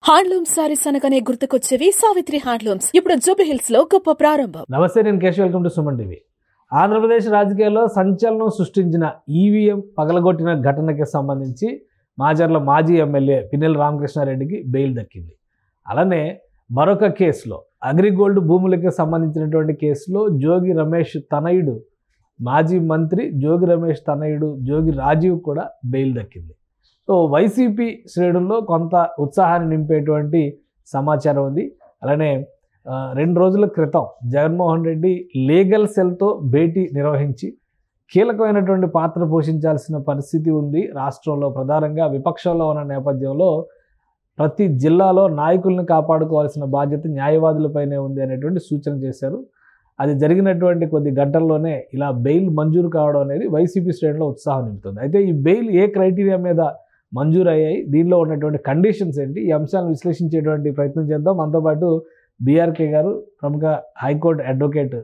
Handloom saris అనగానే గుర్తుకొచ్చేవి Savitri handlooms. ఇప్పుడు జూబ్లీహిల్స్ లో గొప్ప ప్రారంభం. నమస్తే, నేను Keshav. Welcome to Suman TV. Andhra Pradesh రాజకీయాల్లో సంచలనం సృష్టించిన ఈవీఎం పగలగొట్టిన ఘటనకి సంబంధించి మాచర్ల మాజీ ఎమ్మెల్యే పిన్నెల రామకృష్ణారెడ్డికి బెయిల్ దక్కింది. అలానే మరొక కేసులో అగ్రిగోల్డ్ భూములకి సంబంధించినటువంటి కేసులో జోగి రమేష్ తనయుడు, మాజీ మంత్రి జోగి రమేష్ తనయుడు జోగి రాజీవ్ కూడా బెయిల్ దక్కింది. సో వైసీపీ శ్రేణుల్లో కొంత ఉత్సాహాన్ని నింపేటువంటి సమాచారం ఉంది. అలానే 2 రోజుల క్రితం జగన్మోహన్ రెడ్డి లీగల్ సెల్తో భేటీ నిర్వహించి కీలకమైనటువంటి పాత్ర పోషించాల్సిన పరిస్థితి ఉంది. రాష్ట్రంలో ప్రధానంగా విపక్షంలో ఉన్న నేపథ్యంలో ప్రతి జిల్లాలో నాయకులను కాపాడుకోవాల్సిన బాధ్యత న్యాయవాదులపైనే ఉంది అనేటువంటి సూచన చేశారు. అది జరిగినటువంటి కొద్ది గంటల్లోనే ఇలా బెయిల్ మంజూరు కావడం అనేది వైసీపీ శ్రేణుల్లో ఉత్సాహం నింపుతుంది. అయితే ఈ బెయిల్ ఏ క్రైటీరియా మీద మంజూరు అయ్యాయి, దీనిలో ఉన్నటువంటి కండిషన్స్ ఏంటి, ఈ అంశాలను విశ్లేషించేటువంటి ప్రయత్నం చేద్దాం. మనతో పాటు బీఆర్కే గారు, ప్రముఖ హైకోర్టు అడ్వకేట్,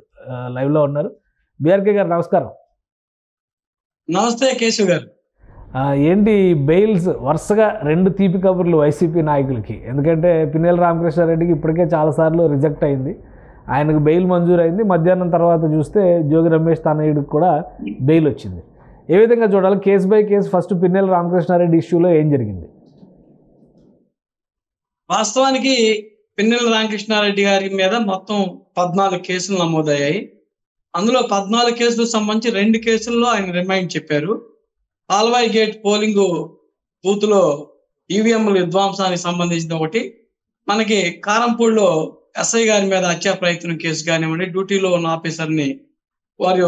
లైవ్లో ఉన్నారు. బీఆర్కే గారు నమస్కారం. నమస్తే కేశవ్ గారు. ఏంటి బెయిల్స్ వరుసగా 2 తీపి కబుర్లు వైసీపీ నాయకులకి. ఎందుకంటే పిన్నెల రామకృష్ణారెడ్డికి ఇప్పటికే చాలాసార్లు రిజెక్ట్ అయింది, ఆయనకు బెయిల్ మంజూరు అయింది. మధ్యాహ్నం తర్వాత చూస్తే జోగి రమేష్ తనయుడికి కూడా బెయిల్ వచ్చింది. ఏ విధంగా చూడాలి case by case? First Pinnelli Ramakrishna Reddy ఇష్యూలో ఏం జరిగింది? వాస్తవానికి పిన్నెల రామకృష్ణారెడ్డి గారి మీద మొత్తం 14 కేసులు నమోదయ్యాయి. అందులో 14 కేసులకు సంబంధించి 2 కేసుల్లో ఆయన రిమైండ్ చెప్పారు. పాల్వాయి గేట్ పోలింగ్ బూత్ లో ఈవీఎంల విధ్వంసానికి సంబంధించిన ఒకటి, మనకి కారంపూడిలో ఎస్ఐ గారి మీద హత్యా ప్రయత్నం కేసు కానివ్వండి, డ్యూటీలో ఉన్న ఆఫీసర్ని వారు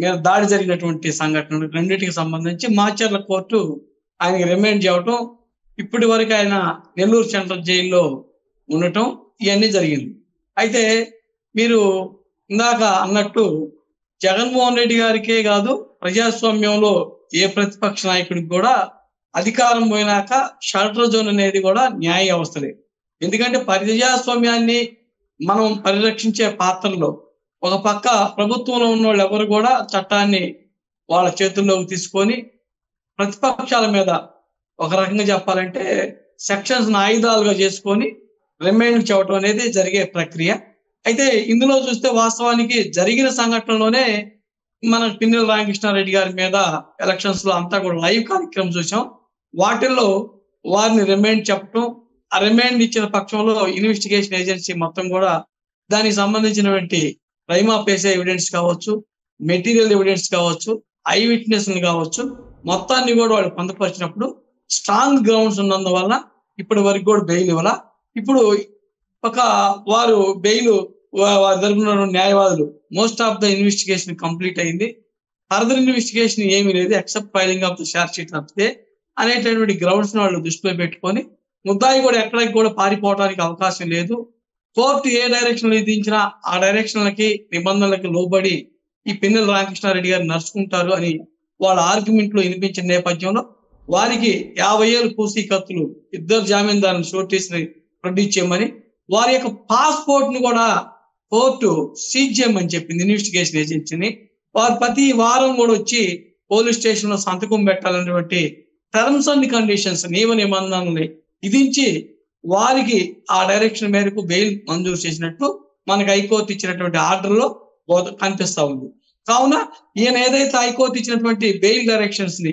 మీద దాడి జరిగినటువంటి సంఘటనలు రెండింటికి సంబంధించి మాచర్ల కోర్టు ఆయనకి రిమైండ్ చేయటం, ఇప్పటి వరకు ఆయన నెల్లూరు సెంట్రల్ జైల్లో ఉండటం, ఇవన్నీ జరిగింది. అయితే మీరు ఇందాక అన్నట్టు జగన్మోహన్ రెడ్డి గారికే కాదు, ప్రజాస్వామ్యంలో ఏ ప్రతిపక్ష నాయకుడికి కూడా అధికారం పోయినాక షెల్టర్ జోన్ అనేది కూడా న్యాయ వ్యవస్థలే. ఎందుకంటే ప్రజాస్వామ్యాన్ని మనం పరిరక్షించే పాత్రలో ఒక పక్క ప్రభుత్వంలో ఉన్న వాళ్ళు ఎవరు కూడా చట్టాన్ని వాళ్ళ చేతుల్లోకి తీసుకొని ప్రతిపక్షాల మీద ఒక రకంగా చెప్పాలంటే సెక్షన్స్ ఆయుధాలుగా చేసుకొని రిమైండ్ చేయటం అనేది జరిగే ప్రక్రియ. అయితే ఇందులో చూస్తే వాస్తవానికి జరిగిన సంఘటనలోనే మన పిన్నెల రామకృష్ణారెడ్డి గారి మీద ఎలక్షన్స్ లో అంతా కూడా లైవ్ కార్యక్రమం చూసాం. వాటిల్లో వారిని రిమైండ్ చెప్పటం, ఆ రిమైండ్ ఇచ్చిన పక్షంలో ఇన్వెస్టిగేషన్ ఏజెన్సీ మొత్తం కూడా దానికి సంబంధించినటువంటి ప్రైమా ఫేసీ ఎవిడెన్స్ కావచ్చు, మెటీరియల్ ఎవిడెన్స్ కావచ్చు, ఐ విట్నెస్ కావచ్చు, మొత్తాన్ని కూడా వాళ్ళు పొందపరిచినప్పుడు స్ట్రాంగ్ గ్రౌండ్స్ ఉన్నందువల్ల ఇప్పటి వరకు కూడా బెయిల్ ఇవ్వాల. ఇప్పుడు ఒక వారు బెయిల్ వారి తరపున న్యాయవాదులు most of the investigation complete అయింది, ఫర్దర్ ఇన్వెస్టిగేషన్ ఏమీ లేదు except filing of the short sheet తప్పితే అనేటటువంటి గ్రౌండ్స్ వాళ్ళు దృష్టిలో పెట్టుకొని ముద్దాయి కూడా ఎక్కడికి కూడా పారిపోవడానికి అవకాశం లేదు. కోర్టు ఏ డైరెక్షన్ విధించినా ఆ డైరెక్షన్లకి నిబంధనలకి లోబడి ఈ పిన్నెల రామకృష్ణారెడ్డి గారు నడుచుకుంటారు అని వాళ్ళ ఆర్గ్యుమెంట్ లో వినిపించిన నేపథ్యంలో వారికి 50 ఏళ్ళు పూసీకత్తులు, 2 జామీందారులు షూరిటీస్ని ప్రొడ్యూస్ చేయమని, వారి యొక్క పాస్పోర్ట్ ను కూడా కోర్టు సీజ్ చేయమని చెప్పింది ఇన్వెస్టిగేషన్ ఏజెన్సీని. వారు ప్రతి వారం కూడా వచ్చి పోలీస్ స్టేషన్ లో సంతకం పెట్టాలనేటువంటి టర్మ్స్ అండ్ కండిషన్స్, నియమ నిబంధనల్ని విధించి వారికి ఆ డైరెక్షన్ మేరకు బెయిల్ మంజూరు చేసినట్టు మనకి హైకోర్టు ఇచ్చినటువంటి ఆర్డర్లో కనిపిస్తా ఉంది. కావున ఈయన ఏదైతే హైకోర్టు ఇచ్చినటువంటి బెయిల్ డైరెక్షన్స్ ని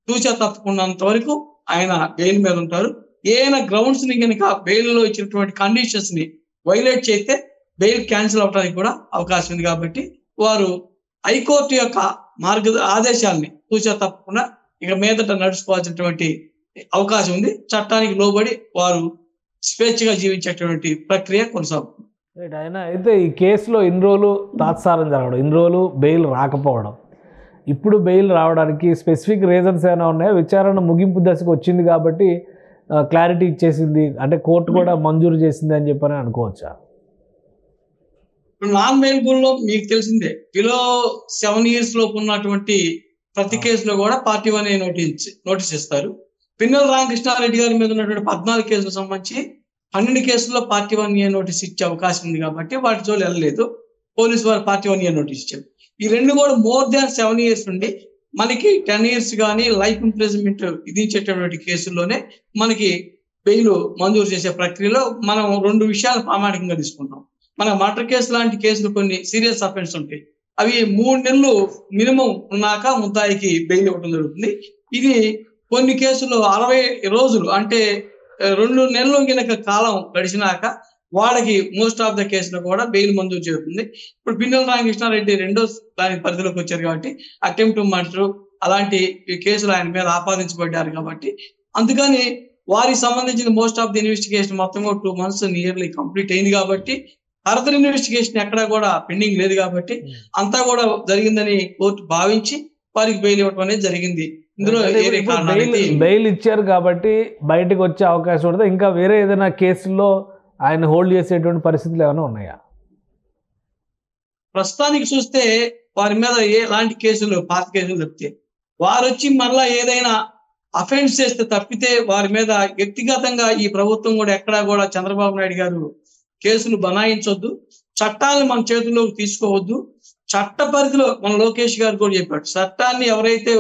తూచా తప్పకున్నంత వరకు ఆయన బెయిల్ మీద ఉంటారు. ఏదైనా గ్రౌండ్స్ ని కనుక బెయిల్ లో ఇచ్చినటువంటి కండిషన్స్ ని వైలేట్ చేస్తే బెయిల్ క్యాన్సిల్ అవడానికి కూడా అవకాశం ఉంది. కాబట్టి వారు హైకోర్టు యొక్క ఆదేశాలని తూచా తప్పకుండా ఇక మీదట నడుచుకోవాల్సినటువంటి అవకాశం ఉంది. చట్టానికి లోబడి వారు స్వేచ్ఛగా జీవించేటువంటి ప్రక్రియ కొనసాగుతుంది. ఆయన అయితే ఈ కేసులో ఇన్ని రోజులు తాత్సారం జరగడం, ఇన్ని రోజులు బెయిల్ రాకపోవడం, ఇప్పుడు బెయిల్ రావడానికి స్పెసిఫిక్ రీజన్స్ ఏమైనా ఉన్నాయా? విచారణ ముగింపు దశకు వచ్చింది కాబట్టి క్లారిటీ ఇచ్చేసింది అంటే కోర్టు కూడా మంజూరు చేసింది అని చెప్పని అనుకోవచ్చా? ఇప్పుడు నాన్ బెయిలబుల్ లో మీకు తెలిసిందే, బిలో 7 years లోపు ఉన్నటువంటి ప్రతి కేసులో కూడా పార్టీ 1 నోటీస్ ఇస్తారు. పిన్నెల రామకృష్ణారెడ్డి గారి మీద ఉన్నటువంటి 14 కేసులకు సంబంధించి 12 కేసుల్లో పార్టీ 1 నోటీస్ ఇచ్చే అవకాశం ఉంది కాబట్టి వాటి జోలు వెళ్ళలేదు. పోలీసు వారు పార్టీ 1 నోటీస్ ఇచ్చారు. ఈ 2 కూడా మోర్ దాన్ 7 years నుండి మనకి 10 years కానీ లైఫ్ ఇంప్రిజన్మెంట్ విధించేటటువంటి కేసుల్లోనే మనకి బెయిల్ మంజూరు చేసే ప్రక్రియలో మనం 2 విషయాలు ప్రామాణికంగా తీసుకుంటాం. మన మర్డర్ కేసు లాంటి కేసులు కొన్ని సీరియస్ అఫెన్స్ ఉంటాయి. అవి 3 నెలలు మినిమం ఉన్నాక ముద్దాయికి బెయిల్ ఇవ్వడం జరుగుతుంది. ఇది కొన్ని కేసుల్లో 60 రోజులు అంటే 2 నెలలు గినక కాలం గడిచినాక వాళ్ళకి మోస్ట్ ఆఫ్ ద కేసులో కూడా బెయిల్ మంజూరు చేస్తుంది. ఇప్పుడు పిన్నెల రామకృష్ణారెడ్డి రెండో దాని పరిధిలోకి వచ్చారు కాబట్టి అటెంప్ట్ మర్డర్ అలాంటి కేసులు ఆయన మీద ఆపాదించబడ్డారు కాబట్టి అందుకని వారికి సంబంధించిన మోస్ట్ ఆఫ్ ది ఇన్వెస్టిగేషన్ మొత్తం 2 months నియర్లీ కంప్లీట్ అయింది కాబట్టి ఫర్దర్ ఇన్వెస్టిగేషన్ ఎక్కడా కూడా పెండింగ్ లేదు కాబట్టి అంతా కూడా జరిగిందని కోర్టు భావించి వారికి బెయిల్ ఇవ్వడం అనేది జరిగింది. ఇందులో బెయిల్ ఇచ్చారు కాబట్టి బయటకు వచ్చే అవకాశం ఉంటుంది. ఇంకా వేరే ఏదైనా కేసుల్లో ఆయన హోల్డ్ చేసేటువంటి పరిస్థితులు ఏమైనా ఉన్నాయా? ప్రస్తుతానికి చూస్తే వారి మీద ఎలాంటి కేసులు పాత కేసులు తప్పితే వారు వచ్చి మరలా ఏదైనా అఫెన్స్ చేస్తే తప్పితే వారి మీద వ్యక్తిగతంగా ఈ ప్రభుత్వం కూడా ఎక్కడా కూడా చంద్రబాబు నాయుడు గారు కేసులు బనాయించొద్దు, చట్టాలను మన చేతుల్లోకి తీసుకోవద్దు. చట్ట పరిధిలో మన లోకేష్ గారు కూడా చెప్పాడు, చట్టాన్ని ఎవరైతే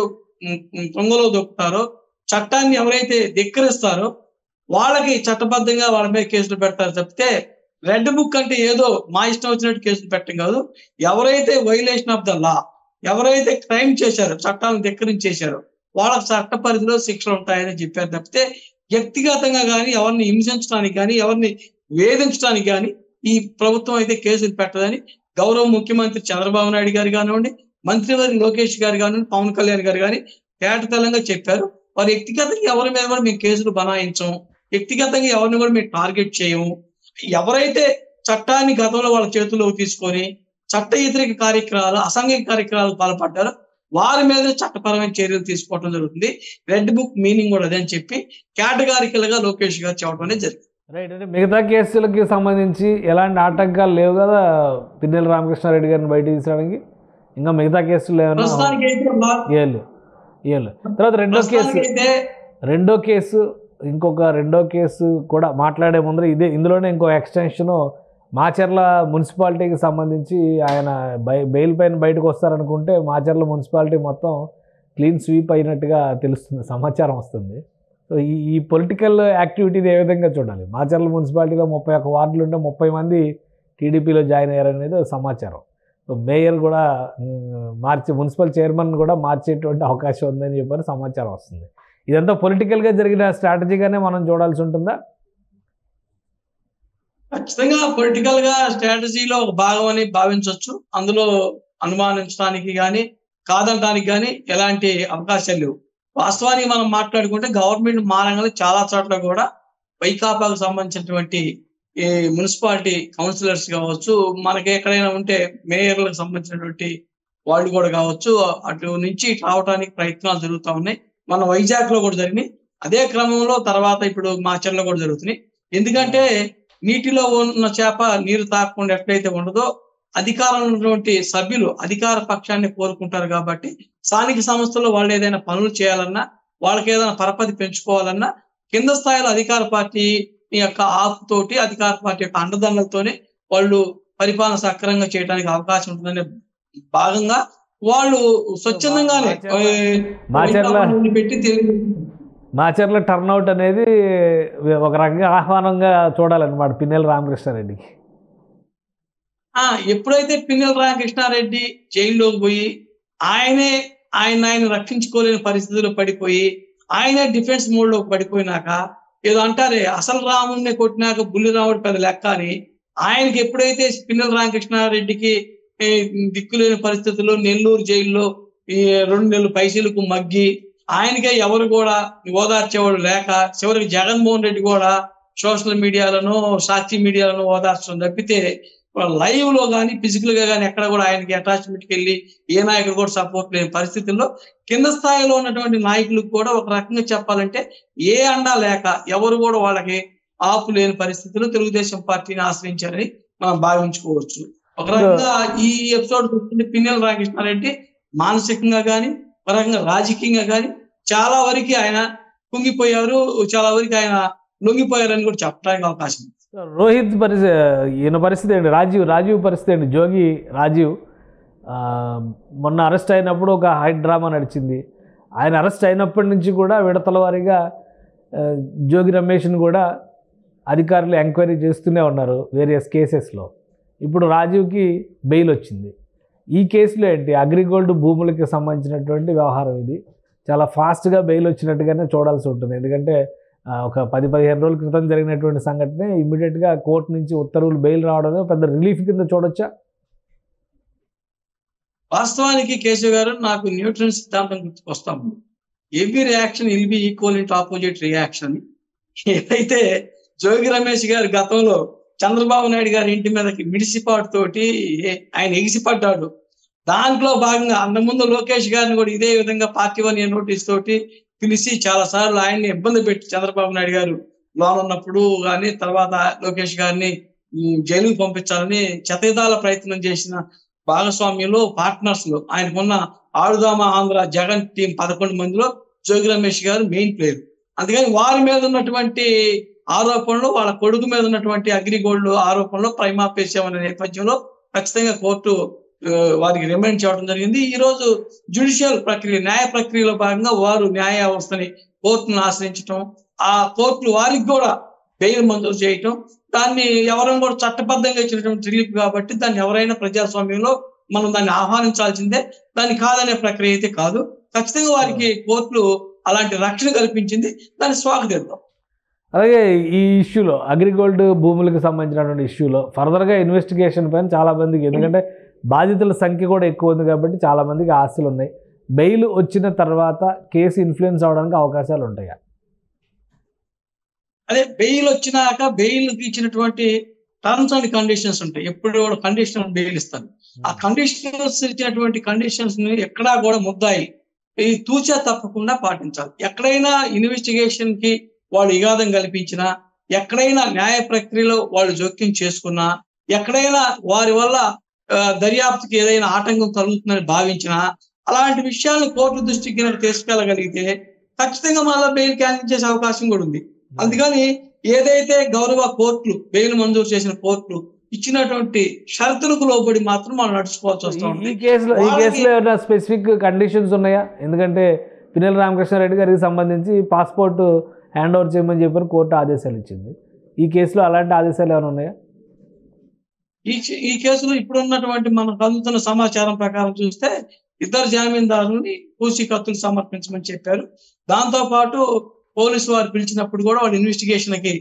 తొంగలో దొక్కుతారో, చట్టాన్ని ఎవరైతే ధిక్కరిస్తారో వాళ్ళకి చట్టబద్ధంగా వాళ్ళ మీద కేసులు పెడతారు తప్పితే రెడ్ బుక్ అంటే ఏదో మా ఇష్టం వచ్చినట్టు కేసులు పెట్టడం కాదు. ఎవరైతే వైలేషన్ ఆఫ్ ద లా, ఎవరైతే క్రైమ్ చేశారో, చట్టాలను ధిక్కరించేశారో వాళ్ళకి చట్ట పరిధిలో శిక్షలు ఉంటాయని చెప్పారు తప్పితే వ్యక్తిగతంగా కానీ ఎవరిని హింసించడానికి కానీ ఎవరిని వేధించడానికి కానీ ఈ ప్రభుత్వం అయితే కేసులు పెట్టదని గౌరవ ముఖ్యమంత్రి చంద్రబాబు నాయుడు గారు కానివ్వండి, మంత్రివర్గ లోకేష్ గారు కానివ్వండి, పవన్ కళ్యాణ్ గారు కానీ తేటతెల్లంగా చెప్పారు. వారు వ్యక్తిగతంగా ఎవరి మీద కూడా మేము కేసులు బనాయించం, వ్యక్తిగతంగా ఎవరిని కూడా మేము టార్గెట్ చేయము. ఎవరైతే చట్టాన్ని గతంలో వాళ్ళ చేతుల్లోకి తీసుకొని చట్ట వ్యతిరేక కార్యక్రమాలు, అసాంఘిక కార్యక్రమాలు పాల్పడ్డారో వారి మీద చట్టపరమైన చర్యలు తీసుకోవడం జరుగుతుంది. రెడ్ బుక్ మీనింగ్ కూడా అదని చెప్పి కేటగారికల్ గా లోకేష్ గారు చెప్పడం అనేది జరిగింది. రైట్. అంటే మిగతా కేసులకి సంబంధించి ఎలాంటి ఆటంకాలు లేవు కదా పిన్నెల రామకృష్ణారెడ్డి గారిని బయట తీసడానికి? ఇంకా మిగతా కేసులు ఏమన్నా? తర్వాత రెండో కేసు రెండో కేసు కూడా మాట్లాడే ముందర ఇందులోనే ఇంకో ఎక్స్టెన్షను మాచర్ల మున్సిపాలిటీకి సంబంధించి ఆయన బెయిల్ పైన బయటకు వస్తారనుకుంటే మాచర్ల మున్సిపాలిటీ మొత్తం క్లీన్ స్వీప్ అయినట్టుగా తెలుస్తుంది, సమాచారం వస్తుంది. సో ఈ పొలిటికల్ యాక్టివిటీని ఏ విధంగా చూడాలి? మాచర్ల మున్సిపాలిటీలో 31 వార్డులు ఉంటే 30 మంది టీడీపీలో జాయిన్ అయ్యారనేది సమాచారం. సో మేయర్ కూడా మున్సిపల్ చైర్మన్ కూడా మార్చేటువంటి అవకాశం ఉందని చెప్పని సమాచారం వస్తుంది. ఇదంతా పొలిటికల్గా జరిగిన స్ట్రాటజీగానే మనం చూడాల్సి ఉంటుందా? ఖచ్చితంగా పొలిటికల్ గా స్ట్రాటజీలో ఒక భాగం అని భావించవచ్చు. అందులో అనుమానించడానికి కానీ కాదనడానికి కానీ ఎలాంటి అవకాశాలు లేవు. వాస్తవానికి మనం మాట్లాడుకుంటే గవర్నమెంట్ మారంగానే చాలా చోట్ల కూడా వైకాపాకు సంబంధించినటువంటి ఈ మున్సిపాలిటీ కౌన్సిలర్స్ కావచ్చు, మనకి ఎక్కడైనా ఉంటే మేయర్లకు సంబంధించినటువంటి వాళ్ళు కూడా కావచ్చు, అటు నుంచి రావడానికి ప్రయత్నాలు జరుగుతూ ఉన్నాయి. మన వైజాగ్ లో కూడా జరిగినాయి. అదే క్రమంలో తర్వాత ఇప్పుడు మాచర్లో కూడా జరుగుతున్నాయి. ఎందుకంటే నీటిలో ఉన్న చేప నీరు తాకకుండా ఎట్లయితే ఉండదో అధికారంలో ఉన్నటువంటి సభ్యులు అధికార పక్షాన్ని కోరుకుంటారు కాబట్టి స్థానిక సంస్థల్లో వాళ్ళు ఏదైనా పనులు చేయాలన్నా, వాళ్ళకి ఏదైనా పరపతి పెంచుకోవాలన్నా కింద స్థాయిలో అధికార పార్టీ యొక్క ఆపుతోటి, అధికార పార్టీ యొక్క అండదండలతోనే వాళ్ళు పరిపాలన సక్రమంగా చేయడానికి అవకాశం ఉంటుందనే భాగంగా వాళ్ళు స్వచ్ఛందంగానే పెట్టి మాచర్ల టర్న్అవుట్ అనేది ఒక రకంగా ఆహ్వానంగా చూడాలన్నమాట పిన్నెల రామకృష్ణారెడ్డికి. ఎప్పుడైతే పిన్నెల రామకృష్ణారెడ్డి జైల్లోకి పోయి ఆయన రక్షించుకోలేని పరిస్థితుల్లో పడిపోయి ఆయనే డిఫెన్స్ మోడ్ లోకి పడిపోయినాక ఏదో అంటారే అసలు రాముడిని కొట్టినాక బుల్లి రాముడు పెద్ద లెక్క అని, ఆయనకి ఎప్పుడైతే పిన్నెల రామకృష్ణారెడ్డికి దిక్కులేని పరిస్థితుల్లో నెల్లూరు జైల్లో 2 నెలలు పైసలకు మగ్గి ఆయనకే ఎవరు కూడా ఓదార్చేవాడు లేక చివరికి జగన్మోహన్ రెడ్డి కూడా సోషల్ మీడియాలను సాక్షి మీడియాలను ఓదార్చడం తప్పితే లైవ్ లో కానీ ఫిజికల్ గా కానీ ఎక్కడ కూడా ఆయనకి అటాచ్మెంట్కి వెళ్ళి ఏ నాయకుడు కూడా సపోర్ట్ లేని పరిస్థితుల్లో కింద స్థాయిలో ఉన్నటువంటి నాయకులకు కూడా ఒక రకంగా చెప్పాలంటే ఏ అండా లేక ఎవరు కూడా వాళ్ళకి ఆపు లేని పరిస్థితుల్లో తెలుగుదేశం పార్టీని ఆశ్రయించారని మనం భావించుకోవచ్చు. ఒక రకంగా ఈ ఎపిసోడ్ చూస్తుంటే పిన్నెల రామకృష్ణారెడ్డి మానసికంగా కానీ ఒక రకంగా రాజకీయంగా కానీ చాలా వరకు ఆయన కుంగిపోయారు, చాలా వరకు ఆయన లొంగిపోయారని కూడా చెప్పడానికి అవకాశం ఉంది. రోహిత్ ఈయన పరిస్థితి ఏంటి? రాజీవ్ పరిస్థితి ఏంటి? జోగి రాజీవ్ మొన్న అరెస్ట్ అయినప్పుడు ఒక హైట్ డ్రామా నడిచింది. ఆయన అరెస్ట్ అయినప్పటి నుంచి కూడా విడతల వారీగా జోగి రమేష్ని కూడా అధికారులు ఎంక్వైరీ చేస్తూనే ఉన్నారు వేరియస్ కేసెస్లో. ఇప్పుడు రాజీవ్కి బెయిల్ వచ్చింది. ఈ కేసులో ఏంటి, అగ్రిగోల్డ్ భూములకి సంబంధించినటువంటి వ్యవహారం ఇది. చాలా ఫాస్ట్గా బెయిల్ వచ్చినట్టుగానే చూడాల్సి ఉంటుంది. ఎందుకంటే ఒక 10-15 రోజుల క్రితం జరిగినటువంటి సంఘటనే ఇమ్మీడియట్గా కోర్టు నుంచి ఉత్తర్వులు బెయిల్ రావడమే పెద్ద రిలీఫ్ కింద చూడొచ్చా? వాస్తవానికి కేశవ్ గారు, నాకు న్యూటన్ సిద్ధాంతం గుర్తుకొస్తాము. Every reaction will be equal into opposite reaction. ఏదైతే జోగి రమేష్ గారు గతంలో చంద్రబాబు నాయుడు గారి ఇంటి మీదకి మిడిసిపాటు తోటి ఆయన ఎగిసిపడ్డాడు, దాంట్లో భాగంగా అంతకుముందు లోకేష్ గారిని కూడా ఇదే విధంగా పార్టీ 1 నోటీస్ తోటి పిలిచి చాలా సార్లు ఆయన్ని ఇబ్బంది పెట్టి చంద్రబాబు నాయుడు గారు లోన్ ఉన్నప్పుడు కానీ తర్వాత లోకేష్ గారిని జైలుకు పంపించాలని శతవిధాల ప్రయత్నం చేసిన భాగస్వామ్యంలో పార్ట్నర్స్ లో ఆయనకున్న ఆడుదామా ఆంధ్ర జగన్ టీం 11 మందిలో జోగి రమేష్ గారు మెయిన్ ప్లేయర్. అందుకని వారి మీద ఉన్నటువంటి ఆరోపణలు, వాళ్ళ కొడుకు మీద ఉన్నటువంటి అగ్రిగోల్డ్ ఆరోపణలు ప్రైమా ఫేసి అనే నేపథ్యంలో ఖచ్చితంగా కోర్టు వారికి రిమాండ్ చేయడం జరిగింది. ఈ రోజు జ్యుడిషియల్ ప్రక్రియ, న్యాయ ప్రక్రియలో భాగంగా వారు న్యాయ వ్యవస్థని కోర్టును ఆశ్రయించడం, ఆ కోర్టులు వారికి కూడా బెయిల్ మంజూరు చేయటం, దాన్ని ఎవరైనా కూడా చట్టబద్ధంగా ఇచ్చినటువంటి రిలీఫ్ కాబట్టి దాన్ని ఎవరైనా ప్రజాస్వామ్యంలో మనం దాన్ని ఆహ్వానించాల్సిందే, దాన్ని కాదనే ప్రక్రియ అయితే కాదు. ఖచ్చితంగా వారికి కోర్టులు అలాంటి రక్షణ కల్పించింది, దాన్ని స్వాగతిద్దాం. అలాగే ఈ ఇష్యూలో అగ్రిగోల్డ్ భూములకు సంబంధించినటువంటి ఇష్యూలో ఫర్దర్గా ఇన్వెస్టిగేషన్ పైన చాలామందికి, ఎందుకంటే బాధితుల సంఖ్య కూడా ఎక్కువ ఉంది కాబట్టి చాలామందికి ఆశలు ఉన్నాయి. బెయిల్ వచ్చిన తర్వాత కేసు ఇన్ఫ్లుయెన్స్ అవడానికి అవకాశాలు ఉంటాయా? అదే బెయిల్ వచ్చినాక బెయిల్కి ఇచ్చినటువంటి టర్మ్స్ అండ్ కండిషన్స్ ఉంటాయి. ఎప్పుడు కూడా కండిషనల్ బెయిల్ ఇస్తారు. ఆ కండిషనల్స్ ఇచ్చినటువంటి కండిషన్స్ ని ఎక్కడా కూడా ముద్దాయి ఈ తూచా తప్పకుండా పాటించాలి. ఎక్కడైనా ఇన్వెస్టిగేషన్ కి వాళ్ళు విఘాతం కల్పించినా, ఎక్కడైనా న్యాయ ప్రక్రియలో వాళ్ళు జోక్యం చేసుకున్నా, ఎక్కడైనా వారి వల్ల దర్యాప్తుకి ఏదైనా ఆటంకం కలుగుతుందని భావించినా, అలాంటి విషయాలను కోర్టు దృష్టికి తీసుకెళ్ళగలిగితే ఖచ్చితంగా మళ్ళీ బెయిల్ క్యాన్సిల్ చేసే అవకాశం కూడా ఉంది. అందుకని ఏదైతే గౌరవ కోర్టులు బెయిల్ మంజూరు చేసిన కోర్టులు ఇచ్చినటువంటి షరతులకు లోబడి మాత్రం మనం నడుచుకోవాల్సి వస్తుంది. ఈ కేసులో ఏమైనా స్పెసిఫిక్ కండిషన్స్ ఉన్నాయా? ఎందుకంటే పిన్నెల రామకృష్ణారెడ్డి గారికి సంబంధించి పాస్పోర్ట్ హ్యాండ్ ఓవర్ చేయమని చెప్పి కోర్టు ఆదేశాలు ఇచ్చింది. ఈ కేసులో అలాంటి ఆదేశాలు ఏమైనా ఉన్నాయా? ఈ కేసులో ఇప్పుడు ఉన్నటువంటి మనకు అందుతున్న సమాచారం ప్రకారం చూస్తే 2 జామీందారుని పూచీకత్తులు సమర్పించమని చెప్పారు. దాంతో పాటు పోలీసు వారు పిలిచినప్పుడు కూడా వాళ్ళు ఇన్వెస్టిగేషన్ కి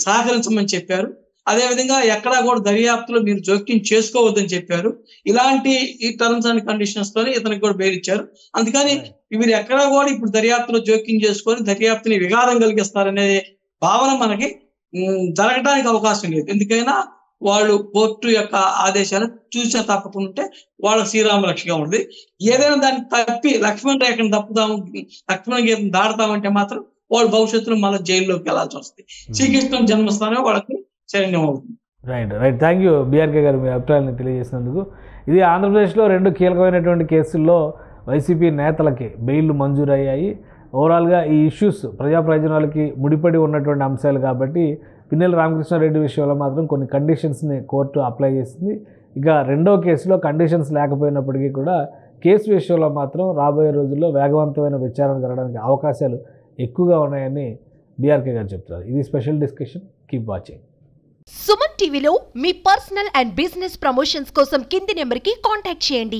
సహకరించమని చెప్పారు. అదేవిధంగా ఎక్కడా కూడా దర్యాప్తులో మీరు జోక్యం చేసుకోవద్దని చెప్పారు. ఇలాంటి ఈ టర్మ్స్ అండ్ కండిషన్స్ తోనే ఇతనికి కూడా బెయిల్ ఇచ్చారు. అందుకని వీరు ఎక్కడా కూడా ఇప్పుడు దర్యాప్తులో జోక్యం చేసుకొని దర్యాప్తుని విఘాతం కలిగిస్తారనే భావన మనకి జరగడానికి అవకాశం లేదు. ఎందుకైనా వాళ్ళు కోర్టు యొక్క ఆదేశాలు చూసినా తప్పకుంటే వాళ్ళకి శ్రీరామ రక్షగా ఉంది. ఏదైనా దాన్ని తప్పి లక్ష్మణ్ రేఖను తప్పుదాము, లక్ష్మణ గీతను దాడతామంటే మాత్రం వాళ్ళు భవిష్యత్తులో మళ్ళీ జైల్లోకి వెళ్లాల్సి వస్తుంది. శ్రీకృష్ణ జన్మస్థానం వాళ్ళకి శరణ్యం అవుతుంది. రైట్. థ్యాంక్ యూ బీఆర్కే గారు మీ అభిప్రాయాన్ని తెలియజేసినందుకు. ఇది ఆంధ్రప్రదేశ్లో 2 కీలకమైనటువంటి కేసుల్లో వైసీపీ నేతలకి బెయిల్ మంజూరయ్యాయి. ఓవరాల్గా ఈ ఇష్యూస్ ప్రజా ప్రయోజనాలకి ముడిపడి ఉన్నటువంటి అంశాలు కాబట్టి పిన్నెల రామకృష్ణారెడ్డి విషయంలో మాత్రం కొన్ని కండిషన్స్ని కోర్టు అప్లై చేసింది. ఇక రెండో కేసులో కండిషన్స్ లేకపోయినప్పటికీ కూడా కేసు విషయంలో మాత్రం రాబోయే రోజుల్లో వేగవంతమైన విచారణ జరగడానికి అవకాశాలు ఎక్కువగా ఉన్నాయని బీఆర్కే గారు చెప్తున్నారు. ఇది special discussion. Keep watching. Suman టీవీలో మీ పర్సనల్ అండ్ బిజినెస్ ప్రమోషన్స్ కోసం కింది నెంబర్కి కాంటాక్ట్ చేయండి.